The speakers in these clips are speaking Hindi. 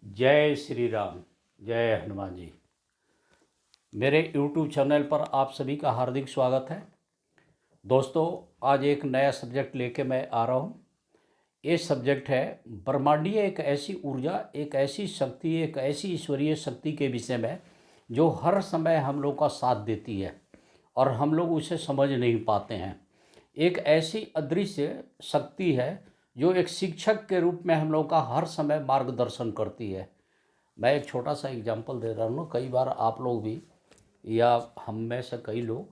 जय श्री राम। जय हनुमान जी। मेरे YouTube चैनल पर आप सभी का हार्दिक स्वागत है। दोस्तों, आज एक नया सब्जेक्ट लेके मैं आ रहा हूँ। ये सब्जेक्ट है ब्रह्मांडीय एक ऐसी ऊर्जा, एक ऐसी शक्ति, एक ऐसी ईश्वरीय शक्ति के विषय में जो हर समय हम लोग का साथ देती है और हम लोग उसे समझ नहीं पाते हैं। एक ऐसी अदृश्य शक्ति है जो एक शिक्षक के रूप में हम लोग का हर समय मार्गदर्शन करती है। मैं एक छोटा सा एग्जांपल दे रहा हूँ। कई बार आप लोग भी या हम में से कई लोग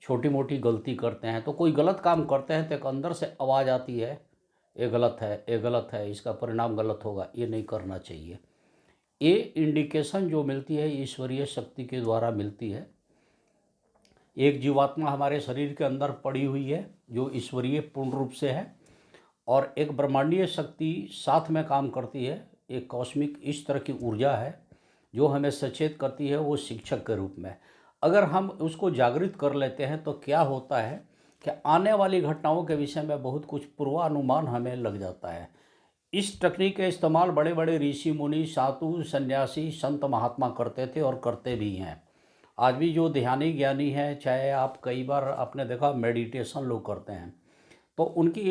छोटी मोटी गलती करते हैं, तो कोई गलत काम करते हैं तो एक अंदर से आवाज़ आती है, ये गलत है, ये गलत है, इसका परिणाम गलत होगा, ये नहीं करना चाहिए। ये इंडिकेशन जो मिलती है ईश्वरीय शक्ति के द्वारा मिलती है। एक जीवात्मा हमारे शरीर के अंदर पड़ी हुई है जो ईश्वरीय पूर्ण रूप से है, और एक ब्रह्मांडीय शक्ति साथ में काम करती है। एक कॉस्मिक इस तरह की ऊर्जा है जो हमें सचेत करती है, वो शिक्षक के रूप में। अगर हम उसको जागृत कर लेते हैं तो क्या होता है कि आने वाली घटनाओं के विषय में बहुत कुछ पूर्वानुमान हमें लग जाता है। इस तकनीक का इस्तेमाल बड़े बड़े ऋषि मुनि, साधु, सन्यासी, संत, महात्मा करते थे और करते भी हैं। आज भी जो ध्यानी ज्ञानी है, चाहे आप कई बार आपने देखा मेडिटेशन लोग करते हैं, तो उनकी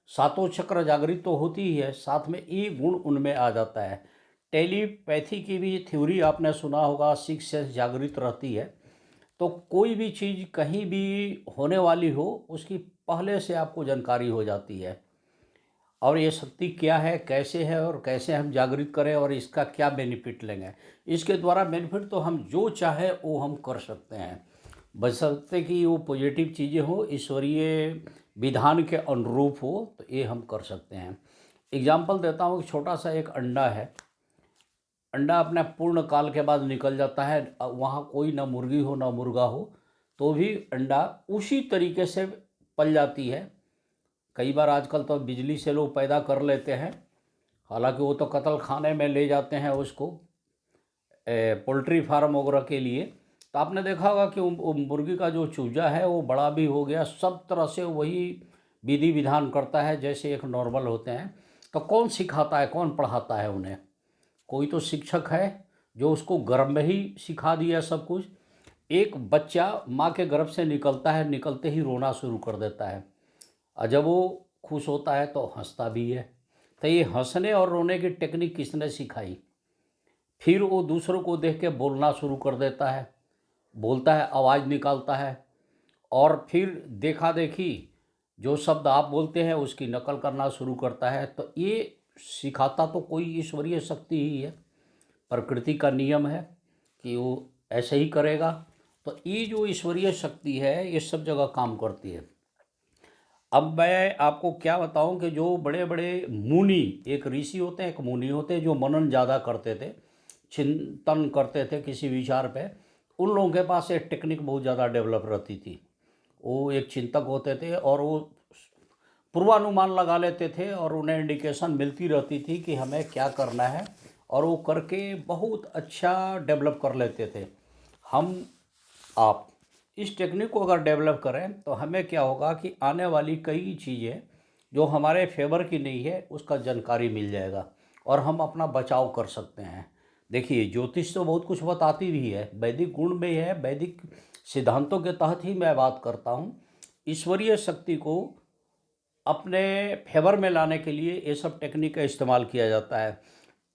सातों चक्र जागृत तो होती ही है, साथ में ये गुण उनमें आ जाता है। टेलीपैथी की भी थ्योरी आपने सुना होगा, सिक्स सेंस जागृत रहती है। तो कोई भी चीज़ कहीं भी होने वाली हो, उसकी पहले से आपको जानकारी हो जाती है। और ये शक्ति क्या है, कैसे है और कैसे हम जागृत करें और इसका क्या बेनिफिट लेंगे। इसके द्वारा बेनिफिट तो हम जो चाहे वो हम कर सकते हैं, बशर्ते कि वो पॉजिटिव चीज़ें हो, ईश्वरीय विधान के अनुरूप हो, तो ये हम कर सकते हैं। एग्जाम्पल देता हूँ कि छोटा सा एक अंडा है। अंडा अपने पूर्ण काल के बाद निकल जाता है, वहाँ कोई ना मुर्गी हो ना मुर्गा हो, तो भी अंडा उसी तरीके से पल जाती है। कई बार आजकल तो बिजली से लोग पैदा कर लेते हैं, हालांकि वो तो कत्ल खाने में ले जाते हैं उसको, पोल्ट्री फार्म वगैरह के लिए। तो आपने देखा होगा कि वो मुर्गी का जो चूजा है वो बड़ा भी हो गया, सब तरह से वही विधि विधान करता है जैसे एक नॉर्मल होते हैं। तो कौन सिखाता है, कौन पढ़ाता है उन्हें? कोई तो शिक्षक है जो उसको गर्भ में ही सिखा दिया सब कुछ। एक बच्चा माँ के गर्भ से निकलता है, निकलते ही रोना शुरू कर देता है, और जब वो खुश होता है तो हंसता भी है। तो ये हंसने और रोने की टेक्निक किसने सिखाई? फिर वो दूसरों को देख के बोलना शुरू कर देता है, बोलता है, आवाज़ निकालता है, और फिर देखा देखी जो शब्द आप बोलते हैं उसकी नकल करना शुरू करता है। तो ये सिखाता तो कोई ईश्वरीय शक्ति ही है, प्रकृति का नियम है कि वो ऐसे ही करेगा। तो ये जो ईश्वरीय शक्ति है ये सब जगह काम करती है। अब मैं आपको क्या बताऊं कि जो बड़े बड़े मुनि, एक ऋषि होते हैं, एक मुनि होते हैं जो मनन ज़्यादा करते थे, चिंतन करते थे किसी विचार पे, उन लोगों के पास एक टेक्निक बहुत ज़्यादा डेवलप रहती थी। वो एक चिंतक होते थे और वो पूर्वानुमान लगा लेते थे और उन्हें इंडिकेशन मिलती रहती थी कि हमें क्या करना है, और वो करके बहुत अच्छा डेवलप कर लेते थे। हम आप इस टेक्निक को अगर डेवलप करें तो हमें क्या होगा कि आने वाली कई चीज़ें जो हमारे फेवर की नहीं है उसका जानकारी मिल जाएगा और हम अपना बचाव कर सकते हैं। देखिए, ज्योतिष तो बहुत कुछ बताती भी है, वैदिक गुण में है, वैदिक सिद्धांतों के तहत ही मैं बात करता हूँ। ईश्वरीय शक्ति को अपने फेवर में लाने के लिए ये सब टेक्निक का इस्तेमाल किया जाता है।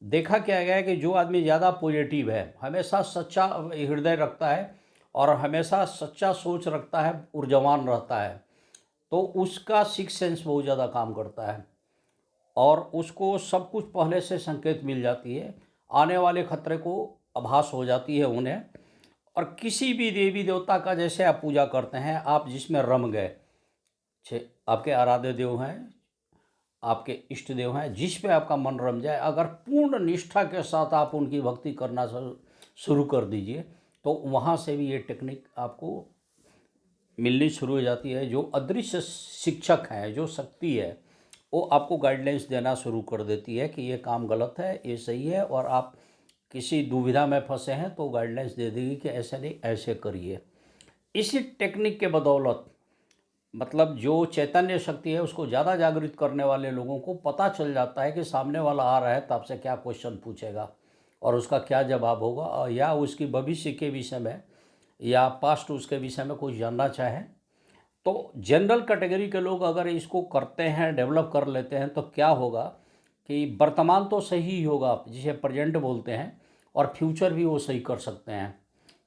देखा क्या गया है कि जो आदमी ज़्यादा पॉजिटिव है, हमेशा सच्चा हृदय रखता है और हमेशा सच्चा सोच रखता है, ऊर्जावान रहता है, तो उसका सिक्स सेंस बहुत ज़्यादा काम करता है और उसको सब कुछ पहले से संकेत मिल जाती है, आने वाले खतरे को आभास हो जाती है उन्हें। और किसी भी देवी देवता का जैसे आप पूजा करते हैं, आप जिसमें रम गए, आपके आराध्य देव हैं, आपके इष्ट देव हैं, जिस पे आपका मन रम जाए, अगर पूर्ण निष्ठा के साथ आप उनकी भक्ति करना शुरू कर दीजिए, तो वहाँ से भी ये टेक्निक आपको मिलनी शुरू हो जाती है। जो अदृश्य शिक्षक हैं, जो शक्ति है, वो आपको गाइडलाइंस देना शुरू कर देती है कि ये काम गलत है, ये सही है, और आप किसी दुविधा में फंसे हैं तो गाइडलाइंस दे देगी कि ऐसे नहीं, ऐसे करिए। इसी टेक्निक के बदौलत मतलब जो चैतन्य शक्ति है उसको ज़्यादा जागृत करने वाले लोगों को पता चल जाता है कि सामने वाला आ रहा है तो आपसे क्या क्वेश्चन पूछेगा और उसका क्या जवाब होगा, या उसकी भविष्य के विषय में या पास्ट उसके विषय में कुछ जानना चाहे। तो जनरल कैटेगरी के लोग अगर इसको करते हैं, डेवलप कर लेते हैं, तो क्या होगा कि वर्तमान तो सही ही होगा, जिसे प्रेजेंट बोलते हैं, और फ्यूचर भी वो सही कर सकते हैं।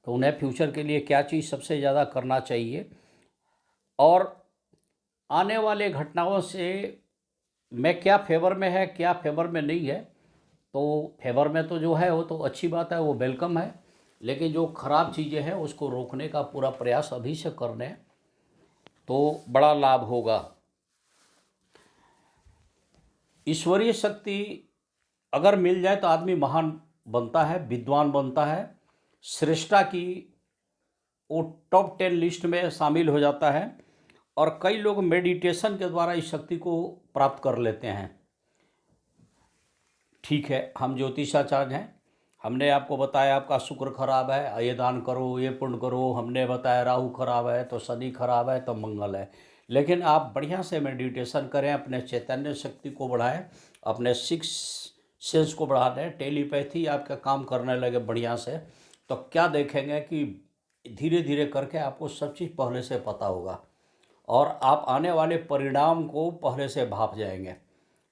तो उन्हें फ्यूचर के लिए क्या चीज़ सबसे ज़्यादा करना चाहिए और आने वाले घटनाओं से मैं क्या फेवर में है क्या फेवर में नहीं है। तो फेवर में तो जो है वो तो अच्छी बात है, वो वेलकम है, लेकिन जो ख़राब चीज़ें हैं उसको रोकने का पूरा प्रयास अभी से करने तो बड़ा लाभ होगा। ईश्वरीय शक्ति अगर मिल जाए तो आदमी महान बनता है, विद्वान बनता है, श्रेष्ठता की वो टॉप 10 लिस्ट में शामिल हो जाता है। और कई लोग मेडिटेशन के द्वारा इस शक्ति को प्राप्त कर लेते हैं। ठीक है, हम ज्योतिषाचार्य हैं, हमने आपको बताया आपका शुक्र खराब है, ये दान करो, ये पुण्य करो, हमने बताया राहु खराब है तो शनि खराब है तो मंगल है। लेकिन आप बढ़िया से मेडिटेशन करें, अपने चैतन्य शक्ति को बढ़ाएं, अपने सिक्स सेंस को बढ़ा दें, टेलीपैथी आपका काम करने लगे बढ़िया से, तो क्या देखेंगे कि धीरे धीरे करके आपको सब चीज़ पहले से पता होगा और आप आने वाले परिणाम को पहले से भाप जाएंगे,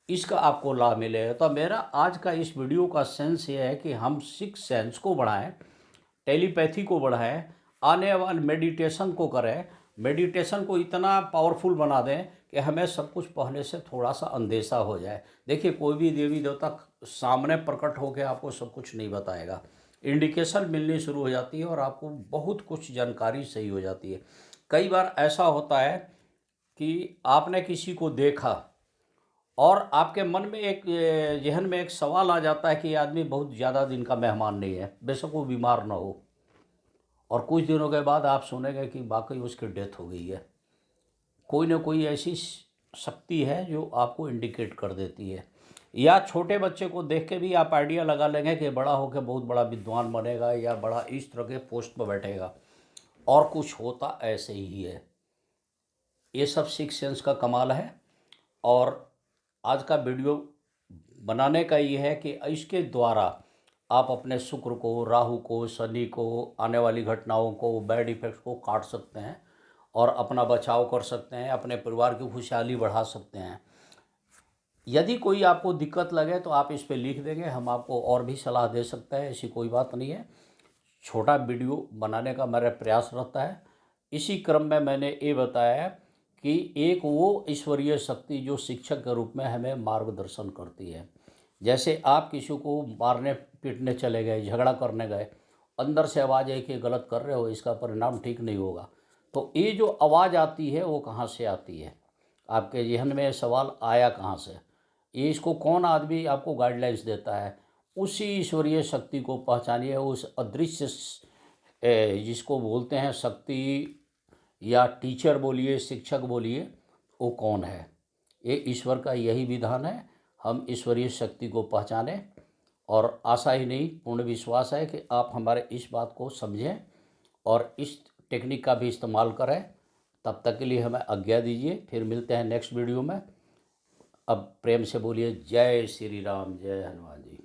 इसका आपको लाभ मिलेगा। तो मेरा आज का इस वीडियो का सेंस ये है कि हम सिक्स सेंस को बढ़ाएं, टेलीपैथी को बढ़ाएं, आने वाले मेडिटेशन को करें, मेडिटेशन को इतना पावरफुल बना दें कि हमें सब कुछ पहले से थोड़ा सा अंदेशा हो जाए। देखिए, कोई भी देवी देवता सामने प्रकट होकर आपको सब कुछ नहीं बताएगा, इंडिकेशन मिलनी शुरू हो जाती है और आपको बहुत कुछ जानकारी सही हो जाती है। कई बार ऐसा होता है कि आपने किसी को देखा और आपके मन में एक जहन में एक सवाल आ जाता है कि ये आदमी बहुत ज़्यादा दिन का मेहमान नहीं है, बेशक वो बीमार ना हो, और कुछ दिनों के बाद आप सुनेंगे कि वाकई उसकी डेथ हो गई है। कोई ना कोई ऐसी शक्ति है जो आपको इंडिकेट कर देती है। या छोटे बच्चे को देख के भी आप आइडिया लगा लेंगे कि बड़ा होकर बहुत बड़ा विद्वान बनेगा या बड़ा इस तरह के पोस्ट पर बैठेगा, और कुछ होता ऐसे ही है। ये सब सिक्स सेंस का कमाल है। और आज का वीडियो बनाने का ये है कि इसके द्वारा आप अपने शुक्र को, राहु को, शनि को, आने वाली घटनाओं को, बैड इफेक्ट्स को काट सकते हैं और अपना बचाव कर सकते हैं, अपने परिवार की खुशहाली बढ़ा सकते हैं। यदि कोई आपको दिक्कत लगे तो आप इस पे लिख देंगे, हम आपको और भी सलाह दे सकते हैं, ऐसी कोई बात नहीं है। छोटा वीडियो बनाने का मेरा प्रयास रहता है। इसी क्रम में मैंने ये बताया कि एक वो ईश्वरीय शक्ति जो शिक्षक के रूप में हमें मार्गदर्शन करती है। जैसे आप किसी को मारने पीटने चले गए, झगड़ा करने गए, अंदर से आवाज़ है कि गलत कर रहे हो, इसका परिणाम ठीक नहीं होगा, तो ये जो आवाज़ आती है वो कहाँ से आती है, आपके जहन में सवाल आया कहाँ से, ये इसको कौन आदमी आपको गाइडलाइंस देता है, उसी ईश्वरीय शक्ति को पहचानिए। उस अदृश्य जिसको बोलते हैं शक्ति या टीचर बोलिए, शिक्षक बोलिए, वो कौन है, ये ईश्वर का यही विधान है। हम ईश्वरीय शक्ति को पहचानें और आशा ही नहीं, पूर्ण विश्वास है कि आप हमारे इस बात को समझें और इस टेक्निक का भी इस्तेमाल करें। तब तक के लिए हमें आज्ञा दीजिए, फिर मिलते हैं नेक्स्ट वीडियो में। अब प्रेम से बोलिए जय श्री राम, जय हनुमान जी।